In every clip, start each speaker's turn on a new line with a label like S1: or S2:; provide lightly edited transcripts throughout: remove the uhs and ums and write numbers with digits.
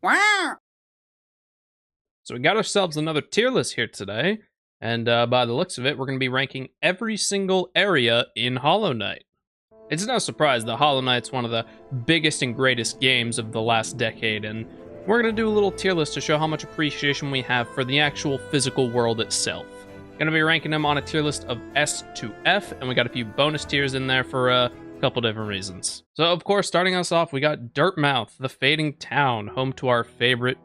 S1: So we got ourselves another tier list here today, and by the looks of it, we're going to be ranking every single area in Hollow Knight. It's no surprise that Hollow Knight's one of the biggest and greatest games of the last decade, and we're going to do a little tier list to show how much appreciation we have for the actual physical world itself. Going to be ranking them on a tier list of S to F, and we got a few bonus tiers in there for a couple different reasons. So, of course, starting us off, we got Dirtmouth, the fading town, home to our favorite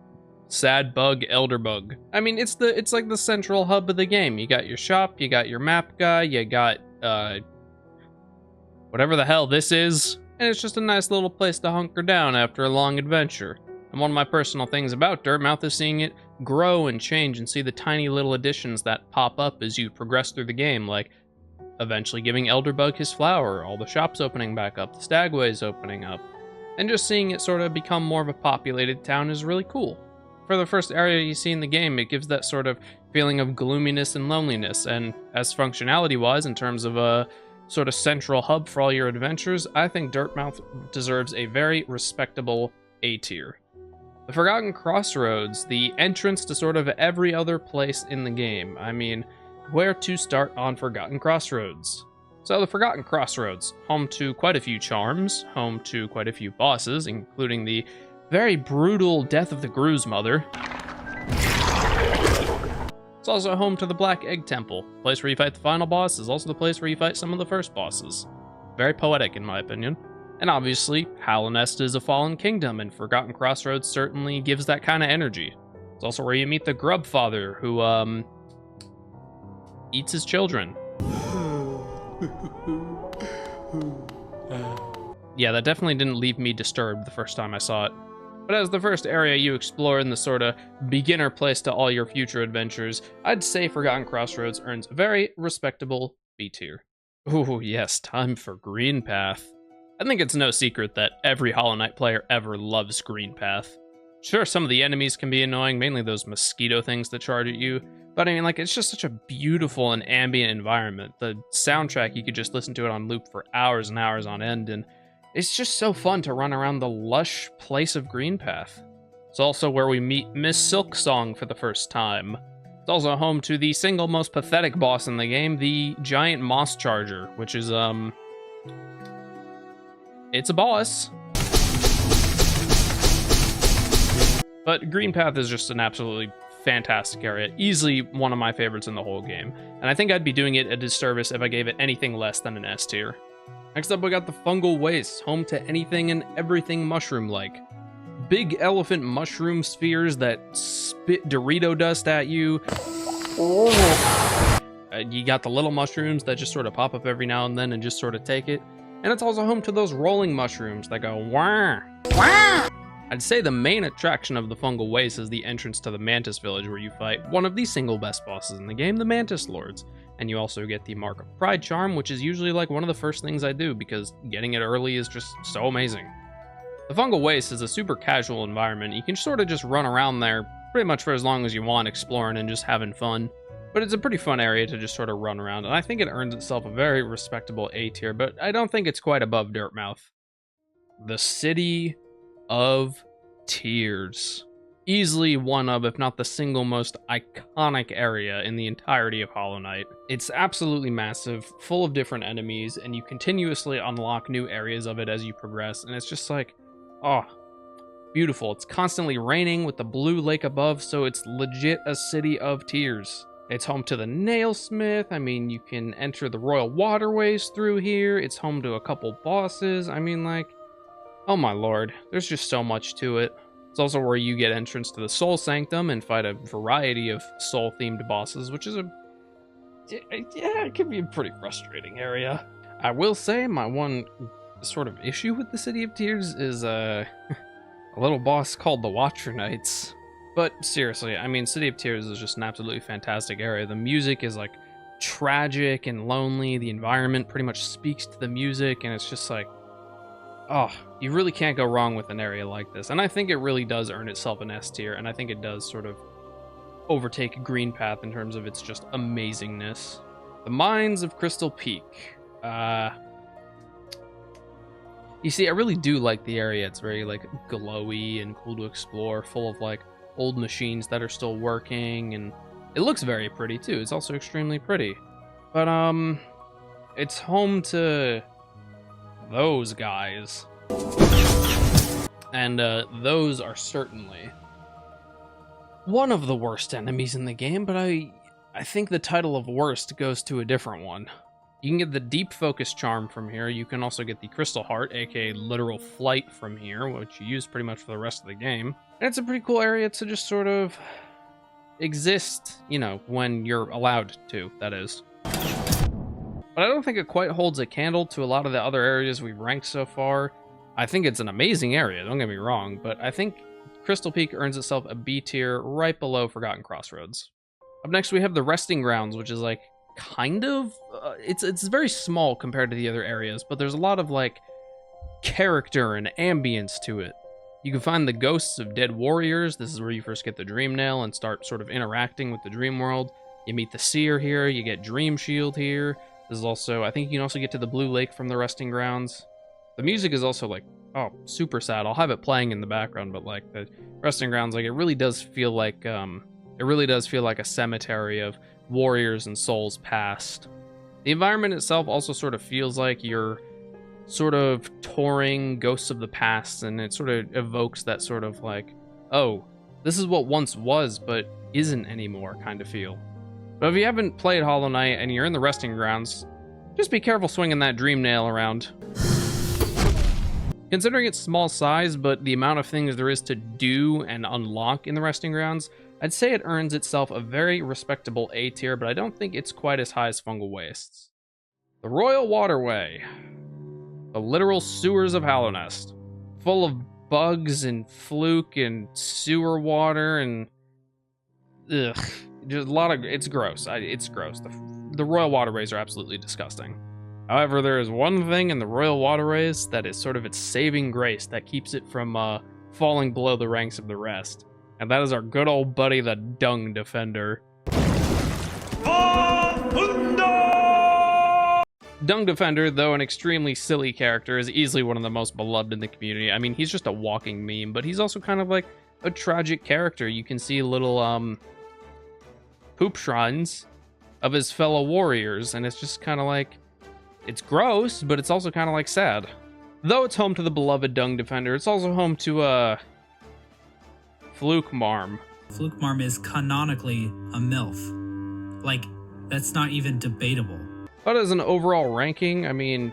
S1: sad bug, elder bug. I mean, it's like the central hub of the game. You got your shop, you got your map guy, you got whatever the hell this is, and it's just a nice little place to hunker down after a long adventure. And one of my personal things about Dirtmouth is seeing it grow and change and see the tiny little additions that pop up as you progress through the game, like eventually giving Elderbug his flower, all the shops opening back up, the stagways opening up, and just seeing it sort of become more of a populated town is really cool. For the first area you see in the game, it gives that sort of feeling of gloominess and loneliness, and as functionality-wise, in terms of a sort of central hub for all your adventures, I think Dirtmouth deserves a very respectable A tier. The Forgotten Crossroads, the entrance to sort of every other place in the game. I mean, where to start on Forgotten Crossroads? So the Forgotten Crossroads, home to quite a few charms, home to quite a few bosses, including the very brutal death of the Gru's mother. It's also home to the Black Egg Temple, the place where you fight the final boss is also the place where you fight some of the first bosses. Very poetic in my opinion. And obviously, Hallownest is a fallen kingdom, and Forgotten Crossroads certainly gives that kind of energy. It's also where you meet the Grub Father, who, eats his children. Yeah, that definitely didn't leave me disturbed the first time I saw it. But as the first area you explore in the sort of beginner place to all your future adventures, I'd say Forgotten Crossroads earns a very respectable B tier. Ooh, yes, time for Green Path. I think it's no secret that every Hollow Knight player ever loves Green Path. Sure, some of the enemies can be annoying, mainly those mosquito things that charge at you, but I mean, like, it's just such a beautiful and ambient environment. The soundtrack, you could just listen to it on loop for hours and hours on end, and it's just so fun to run around the lush place of Green Path. It's also where we meet Miss Silksong for the first time. It's also home to the single most pathetic boss in the game, the Giant Moss Charger, which is, it's a boss. But Green Path is just an absolutely fantastic area. Easily one of my favorites in the whole game. And I think I'd be doing it a disservice if I gave it anything less than an S tier. Next up, we got the Fungal Waste, home to anything and everything mushroom-like. Big elephant mushroom spheres that spit Dorito dust at you. You got the little mushrooms that just sort of pop up every now and then and just sort of take it. And it's also home to those rolling mushrooms that go wah, wah. I'd say the main attraction of the Fungal Waste is the entrance to the Mantis Village, where you fight one of the single best bosses in the game, the Mantis Lords. And you also get the Mark of Pride charm, which is usually like one of the first things I do, because getting it early is just so amazing. The Fungal Waste is a super casual environment. You can sort of just run around there pretty much for as long as you want, exploring and just having fun. But it's a pretty fun area to just sort of run around, and I think it earns itself a very respectable A tier, but I don't think it's quite above Dirtmouth. The City of Tears. Easily one of, if not the single most iconic area in the entirety of Hollow Knight. It's absolutely massive, full of different enemies, and you continuously unlock new areas of it as you progress, and it's just like, oh, beautiful. It's constantly raining with the blue lake above, so it's legit a city of tears. It's home to the Nailsmith. I mean, you can enter the Royal Waterways through here. It's home to a couple bosses. I mean, like, oh my lord, there's just so much to it. It's also where you get entrance to the Soul Sanctum and fight a variety of soul-themed bosses, which is it can be a pretty frustrating area. I will say my one sort of issue with the City of Tears is a little boss called the Watcher Knights. But seriously, I mean, City of Tears is just an absolutely fantastic area. The music is like tragic and lonely. The environment pretty much speaks to the music, and it's just like, oh, you really can't go wrong with an area like this. And I think it really does earn itself an S tier, and I think it does sort of overtake Green Path in terms of its just amazingness. The Mines of Crystal Peak. You see, I really do like the area. It's very, like, glowy and cool to explore, full of, like, old machines that are still working, and it looks very pretty, too. It's also extremely pretty. But, it's home to those guys. And, those are certainly one of the worst enemies in the game, but I think the title of worst goes to a different one. You can get the Deep Focus Charm from here. You can also get the Crystal Heart, aka Literal Flight, from here, which you use pretty much for the rest of the game. And it's a pretty cool area to just sort of exist, you know, when you're allowed to, that is. But I don't think it quite holds a candle to a lot of the other areas we've ranked so far. I think it's an amazing area, don't get me wrong, but I think Crystal Peak earns itself a B tier right below Forgotten Crossroads. Up next, we have the Resting Grounds, which is like kind of it's very small compared to the other areas, but there's a lot of like character and ambience to it. You can find the ghosts of dead warriors. This is where you first get the Dream Nail and start sort of interacting with the dream world. You meet the Seer here, you get Dream Shield here. This is also, I think you can also get to the Blue Lake from the Resting Grounds. The music is also like, oh, super sad. I'll have it playing in the background, but like the Resting Grounds, like it really does feel like a cemetery of warriors and souls past. The environment itself also sort of feels like you're sort of touring ghosts of the past, and it sort of evokes that sort of like, oh, this is what once was but isn't anymore kind of feel. But if you haven't played Hollow Knight and you're in the Resting Grounds, just be careful swinging that Dream Nail around. Considering its small size, but the amount of things there is to do and unlock in the Resting Grounds, I'd say it earns itself a very respectable A tier, but I don't think it's quite as high as Fungal Wastes. The Royal Waterway. The literal sewers of Hallownest. Full of bugs and fluke and sewer water and... ugh. There's a lot of... it's gross. It's gross. The Royal Waterways are absolutely disgusting. However, there is one thing in the Royal Waterways that is sort of its saving grace that keeps it from falling below the ranks of the rest. And that is our good old buddy, the Dung Defender. Dung Defender, though an extremely silly character, is easily one of the most beloved in the community. I mean, he's just a walking meme, but he's also kind of like a tragic character. You can see little poop shrines of his fellow warriors, and it's just kind of like, it's gross, but it's also kind of like sad. Though it's home to the beloved Dung Defender, it's also home to Fluke Marm.
S2: Fluke Marm is canonically a MILF. Like, that's not even debatable.
S1: But as an overall ranking, I mean,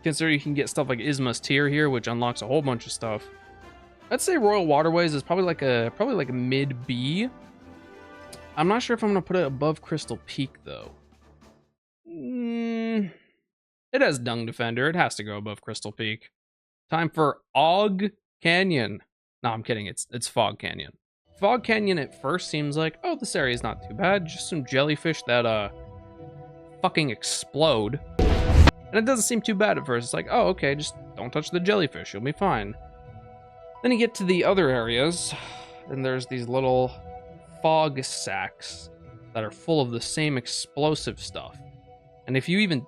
S1: consider you can get stuff like Isma's Tier here, which unlocks a whole bunch of stuff. I'd say Royal Waterways is probably like a mid B. I'm not sure if I'm gonna put it above Crystal Peak though. It has Dung Defender. It has to go above Crystal Peak. Time for Og Canyon. No, I'm kidding. It's Fog Canyon. Fog Canyon at first seems like, oh, this area is not too bad. Just some jellyfish that fucking explode. And it doesn't seem too bad at first. It's like, oh, okay, just don't touch the jellyfish. You'll be fine. Then you get to the other areas, and there's these little fog sacks that are full of the same explosive stuff. And if you even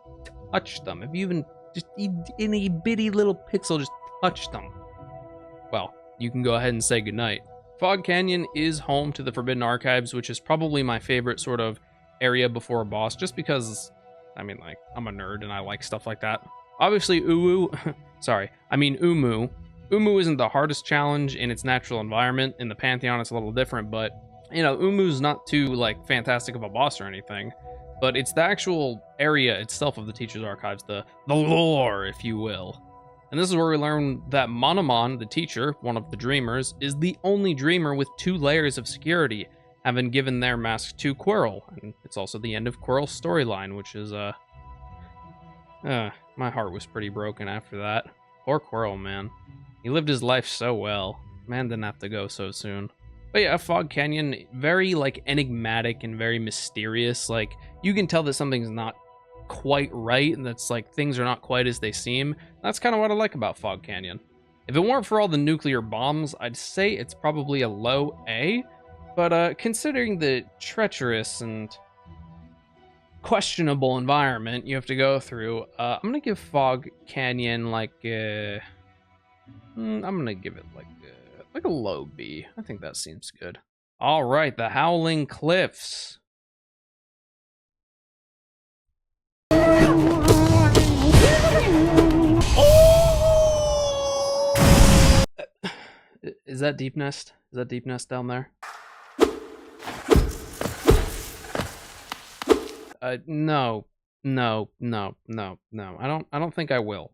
S1: touch them, if you even just in a bitty little pixel just touch them, well, you can go ahead and say goodnight. Fog Canyon is home to the Forbidden Archives, which is probably my favorite sort of area before a boss, just because, I mean, like, I'm a nerd and I like stuff like that. Obviously, Umu isn't the hardest challenge in its natural environment. In the Pantheon, it's a little different, but, you know, Umu's not too, like, fantastic of a boss or anything. But it's the actual area itself of the Teacher's Archives, the lore, if you will. And this is where we learn that Monomon, the teacher, one of the dreamers, is the only dreamer with 2 layers of security, having given their mask to Quirrell. And it's also the end of Quirrell's storyline, which is, my heart was pretty broken after that. Poor Quirrell, man. He lived his life so well. Man didn't have to go so soon. But yeah, Fog Canyon, very, like, enigmatic and very mysterious. Like, you can tell that something's not quite right, and that's, like, things are not quite as they seem. That's kind of what I like about Fog Canyon. If it weren't for all the nuclear bombs, I'd say it's probably a low A. But, considering the treacherous and questionable environment you have to go through. I'm gonna give Fog Canyon like I'm gonna give it like a low B. I think that seems good. All right, the Howling Cliffs. Is that Deep Nest? Is that Deep Nest down there? No. I don't think I will.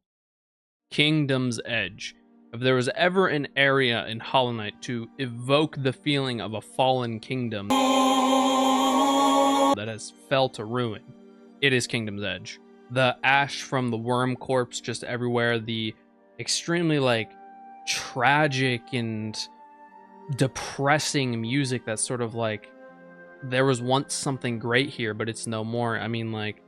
S1: Kingdom's Edge. If there was ever an area in Hollow Knight to evoke the feeling of a fallen kingdom that has fell to ruin, it is Kingdom's Edge. The ash from the worm corpse just everywhere, the extremely like tragic and depressing music that's sort of like, there was once something great here, but it's no more. I mean, like,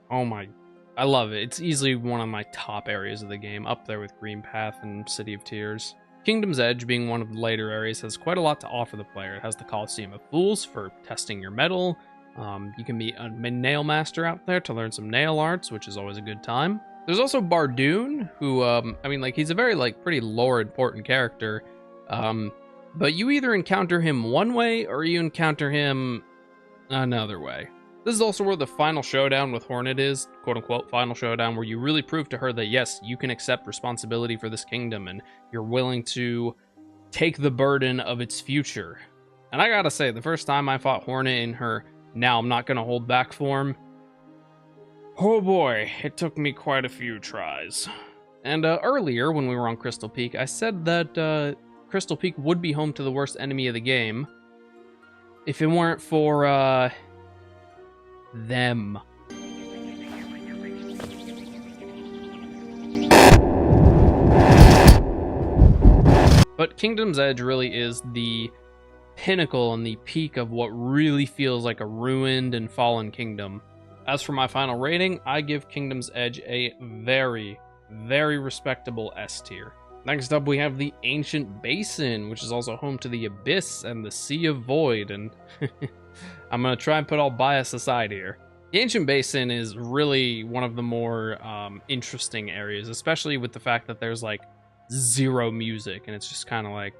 S1: oh my, I love it. It's easily one of my top areas of the game, up there with Green Path and City of Tears. Kingdom's Edge, being one of the later areas, has quite a lot to offer the player. It has the Coliseum of Fools for testing your metal. You can be a nail master out there to learn some nail arts, which is always a good time. There's also Bardoon, who, I mean, like, he's a very, like, pretty lore important character. But you either encounter him one way or you encounter him another way. This is also where the final showdown with Hornet is, quote-unquote final showdown, where you really prove to her that, yes, you can accept responsibility for this kingdom and you're willing to take the burden of its future. And I gotta say, the first time I fought Hornet in her now I'm not gonna hold back form, oh boy, it took me quite a few tries. And earlier, when we were on Crystal Peak, I said that Crystal Peak would be home to the worst enemy of the game if it weren't for them. But Kingdom's Edge really is the pinnacle and the peak of what really feels like a ruined and fallen kingdom. As for my final rating, I give Kingdom's Edge a very, very respectable S tier. Next up, we have the Ancient Basin, which is also home to the Abyss and the Sea of Void, and I'm going to try and put all bias aside here. The Ancient Basin is really one of the more interesting areas, especially with the fact that there's like zero music, and it's just kind of like,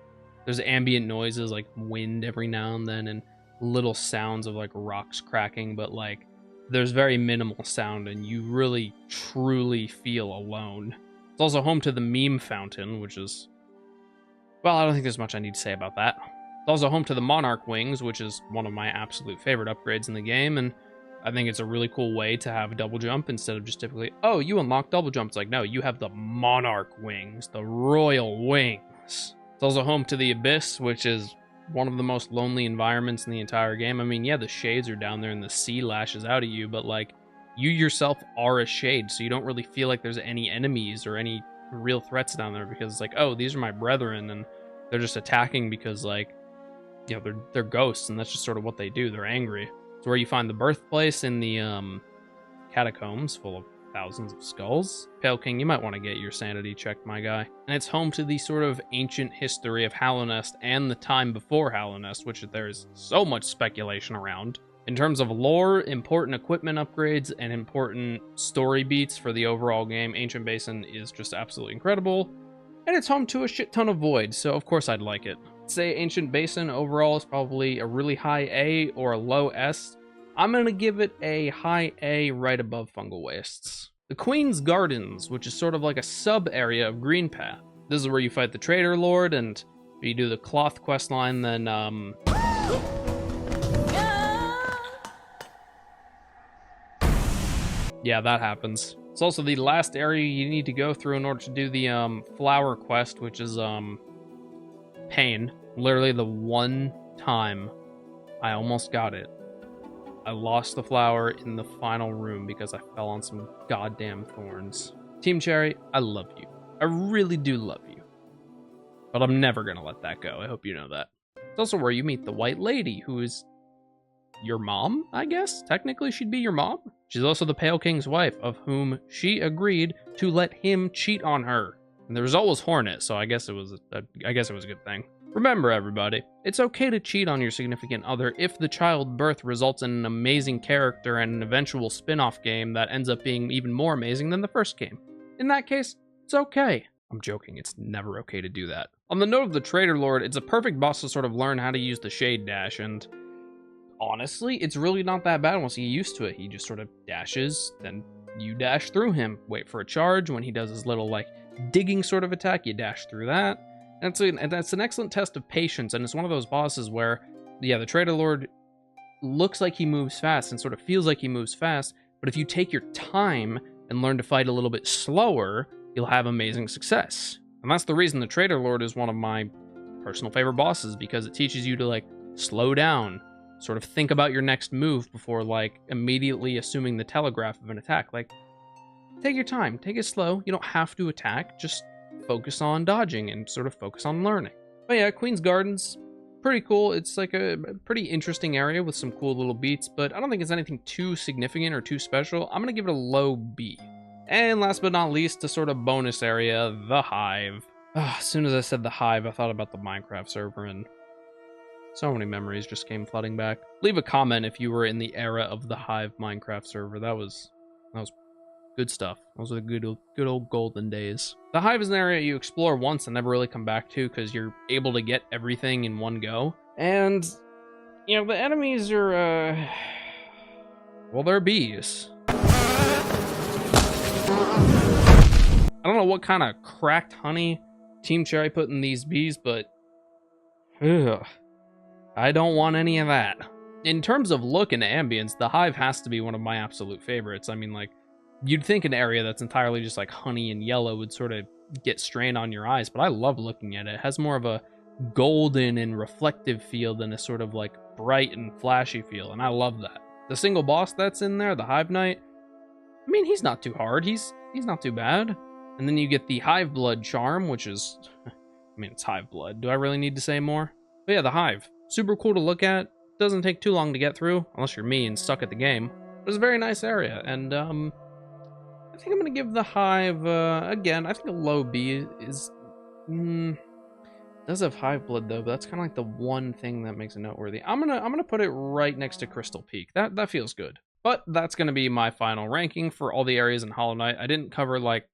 S1: there's ambient noises like wind every now and then, and little sounds of like rocks cracking, but like there's very minimal sound, and you really, truly feel alone. It's also home to the Meme Fountain, which is, well, I don't think there's much I need to say about that. It's also home to the Monarch Wings, which is one of my absolute favorite upgrades in the game, and I think it's a really cool way to have double jump instead of just typically, oh, you unlock double jump. It's like, no, you have the Monarch Wings, the Royal Wings. It's also home to the Abyss, which is one of the most lonely environments in the entire game. I mean, yeah, the shades are down there and the sea lashes out at you, but like, you yourself are a shade, so you don't really feel like there's any enemies or any real threats down there, because it's like, oh, these are my brethren, and they're just attacking because, like, you know, they're ghosts, and that's just sort of what they do. They're angry. It's where you find the birthplace in the catacombs full of thousands of skulls. Pale King, you might want to get your sanity checked, my guy. And it's home to the sort of ancient history of Hallownest and the time before Hallownest, which there is so much speculation around. In terms of lore, important equipment upgrades, and important story beats for the overall game, Ancient Basin is just absolutely incredible. And it's home to a shit ton of voids, so of course I'd like it. I'd say Ancient Basin overall is probably a really high A or a low S. I'm going to give it a high A right above Fungal Wastes. The Queen's Gardens, which is sort of like a sub-area of Green Path. This is where you fight the Trader Lord, and if you do the Cloth questline, then yeah, that happens. It's also the last area you need to go through in order to do the flower quest, which is pain. Literally the one time I almost got it, I lost the flower in the final room because I fell on some goddamn thorns. Team Cherry, I love you. I really do love you. But I'm never gonna let that go. I hope you know that. It's also where you meet the White Lady, who is your mom, I guess? Technically, she'd be your mom. She's also the Pale King's wife, of whom she agreed to let him cheat on her. And the result was Hornet, so I guess it was a good thing. Remember, everybody, it's okay to cheat on your significant other if the childbirth results in an amazing character and an eventual spin-off game that ends up being even more amazing than the first game. In that case, it's okay. I'm joking, it's never okay to do that. On the note of the Trader Lord, it's a perfect boss to sort of learn how to use the Shade Dash, and honestly, it's really not that bad once you get used to it. He just sort of dashes, then you dash through him, wait for a charge. When he does his little, like, digging sort of attack, you dash through that. And that's an excellent test of patience, and it's one of those bosses where, yeah, the Trader Lord looks like he moves fast and sort of feels like he moves fast, but if you take your time and learn to fight a little bit slower, you'll have amazing success. And that's the reason the Trader Lord is one of my personal favorite bosses, because it teaches you to, like, slow down, sort of think about your next move before, like, immediately assuming the telegraph of an attack. Like, take your time, take it slow. You don't have to attack, just focus on dodging and sort of focus on learning. But yeah, Queen's Gardens, pretty cool. It's like a pretty interesting area with some cool little beats, but I don't think it's anything too significant or too special. I'm gonna give it a low B. And last but not least, the sort of bonus area, the Hive. As soon as I said the Hive, I thought about the Minecraft server, and so many memories just came flooding back. Leave a comment if you were in the era of the Hive Minecraft server. That was good stuff. Those are the good old golden days. The Hive is an area you explore once and never really come back to because you're able to get everything in one go. And, you know, the enemies are, well, they're bees. I don't know what kind of cracked honey Team Cherry put in these bees, but ugh, I don't want any of that. In terms of look and ambience, the Hive has to be one of my absolute favorites. I mean, like, you'd think an area that's entirely just like honey and yellow would sort of get strained on your eyes, but I love looking at it. It has more of a golden and reflective feel than a sort of like bright and flashy feel, and I love that. The single boss that's in there, the Hive Knight, I mean, he's not too hard. He's not too bad. And then you get the Hive Blood charm, which is, I mean, it's Hive Blood. Do I really need to say more? But yeah, the Hive. Super cool to look at. Doesn't take too long to get through, unless you're me and stuck at the game. It's a very nice area, and I think I'm gonna give the Hive, again, I think a low B is, does have Hive Blood though, but that's kind of like the one thing that makes it noteworthy. I'm gonna put it right next to Crystal Peak. That feels good. But that's gonna be my final ranking for all the areas in Hollow Knight. I didn't cover, like,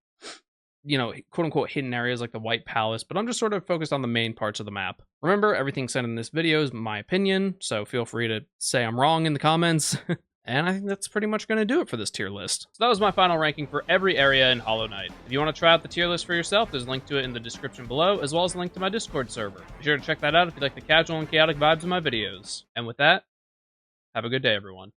S1: you know, quote-unquote hidden areas like the White Palace, but I'm just sort of focused on the main parts of the map. Remember, everything said in this video is my opinion, so feel free to say I'm wrong in the comments. And I think that's pretty much going to do it for this tier list. So that was my final ranking for every area in Hollow Knight. If you want to try out the tier list for yourself, there's a link to it in the description below, as well as a link to my Discord server. Be sure to check that out if you like the casual and chaotic vibes of my videos. And with that, have a good day, everyone.